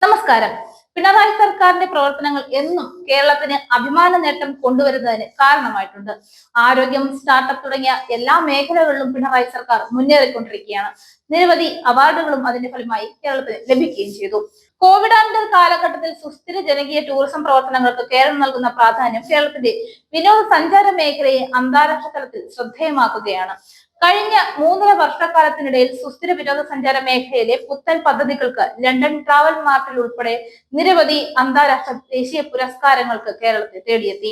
നമസ്കാരം. പിണറായി സർക്കാരിന്റെ പ്രവർത്തനങ്ങൾ എന്നും കേരളത്തിന് അഭിമാന നേട്ടം കൊണ്ടുവരുന്നതിന് കാരണമായിട്ടുണ്ട്. ആരോഗ്യം, സ്റ്റാർട്ടപ്പ് തുടങ്ങിയ എല്ലാ മേഖലകളിലും പിണറായി സർക്കാർ മുന്നേറിക്കൊണ്ടിരിക്കുകയാണ്. നിരവധി അവാർഡുകളും അതിന്റെ ഫലമായി കേരളത്തിന് ലഭിക്കുകയും ചെയ്തു. കോവിഡാനന്തര കാലഘട്ടത്തിൽ സുസ്ഥിര ജനകീയ ടൂറിസം പ്രവർത്തനങ്ങൾക്ക് കേരളം നൽകുന്ന പ്രാധാന്യം കേരളത്തിന്റെ വിനോദസഞ്ചാര മേഖലയെ അന്താരാഷ്ട്ര തലത്തിൽ ശ്രദ്ധേയമാക്കുകയാണ്. കഴിഞ്ഞ 3.5 വർഷക്കാലത്തിനിടയിൽ സുസ്ഥിര വിനോദസഞ്ചാര മേഖലയിലെ പുത്തൻ പദ്ധതികൾക്ക് ലണ്ടൻ ട്രാവൽ മാർട്ടിൽ ഉൾപ്പെടെ നിരവധി അന്താരാഷ്ട്ര ദേശീയ പുരസ്കാരങ്ങൾക്ക് കേരളത്തെ തേടിയെത്തി.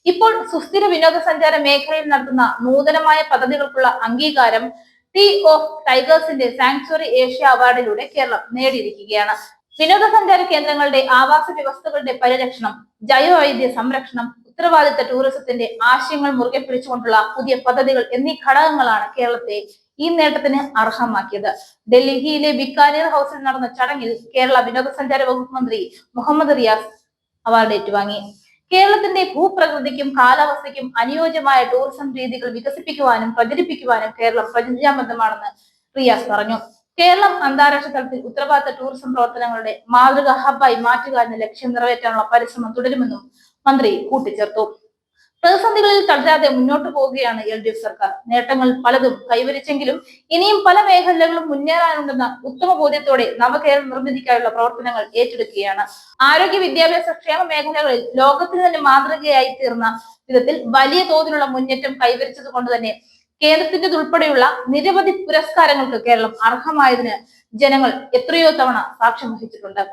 ഇപ്പോൾ സുസ്ഥിര വിനോദസഞ്ചാര മേഖലയിൽ നടത്തുന്ന നൂതനമായ പദ്ധതികൾക്കുള്ള അംഗീകാരം ടീ ഓഫ് ടൈഗേഴ്സിന്റെ സാങ്ച്വറി ഏഷ്യ അവാർഡിലൂടെ കേരളം നേടിയിരിക്കുകയാണ്. വിനോദസഞ്ചാര കേന്ദ്രങ്ങളുടെ ആവാസ വ്യവസ്ഥകളുടെ പരിരക്ഷണം, ജൈവവൈവിധ്യ സംരക്ഷണം, ഉത്തരവാദിത്ത ടൂറിസത്തിന്റെ ആശയങ്ങൾ മുറുകെ പിടിച്ചുകൊണ്ടുള്ള പുതിയ പദ്ധതികൾ എന്നീ ഘടകങ്ങളാണ് കേരളത്തെ ഈ നേട്ടത്തിന് അർഹമാക്കിയത്. ഡൽഹിയിലെ ബിക്കാനീർ ഹൗസിൽ നടന്ന ചടങ്ങിൽ കേരള വിനോദസഞ്ചാര വകുപ്പ് മന്ത്രി മുഹമ്മദ് റിയാസ് അവാർഡ് ഏറ്റുവാങ്ങി. കേരളത്തിന്റെ ഭൂപ്രകൃതിക്കും കാലാവസ്ഥയ്ക്കും അനുയോജ്യമായ ടൂറിസം രീതികൾ വികസിപ്പിക്കുവാനും പ്രചരിപ്പിക്കുവാനും കേരളം പ്രതിജ്ഞാബദ്ധമാണെന്ന് റിയാസ് പറഞ്ഞു. കേരളം അന്താരാഷ്ട്ര തലത്തിൽ ഉത്തരവാദിത്ത ടൂറിസം പ്രവർത്തനങ്ങളുടെ മാതൃക ഹബ്ബായി മാറ്റുക എന്ന ലക്ഷ്യം നിറവേറ്റാനുള്ള പരിശ്രമം തുടരുമെന്നും മന്ത്രി കൂട്ടിച്ചേർത്തു. പ്രതിസന്ധികളിൽ തളരാതെ മുന്നോട്ട് പോവുകയാണ് LDF സർക്കാർ. നേട്ടങ്ങൾ പലതും കൈവരിച്ചെങ്കിലും ഇനിയും പല മേഖലകളും മുന്നേറാനുണ്ടെന്ന ഉത്തമ ബോധ്യത്തോടെ നവകേരള നിർമ്മിതിക്കായുള്ള പ്രവർത്തനങ്ങൾ ഏറ്റെടുക്കുകയാണ്. ആരോഗ്യ, വിദ്യാഭ്യാസ, ക്ഷേമ മേഖലകളിൽ ലോകത്തിന് തന്നെ മാതൃകയായി തീർന്ന വിധത്തിൽ വലിയ തോതിലുള്ള മുന്നേറ്റം കൈവരിച്ചത് കൊണ്ട് തന്നെ കേന്ദ്രത്തിൻ്റെതുൾപ്പെടെയുള്ള നിരവധി പുരസ്കാരങ്ങൾക്ക് കേരളം അർഹമായതിന് ജനങ്ങൾ എത്രയോ തവണ സാക്ഷ്യം വഹിച്ചിട്ടുണ്ട്.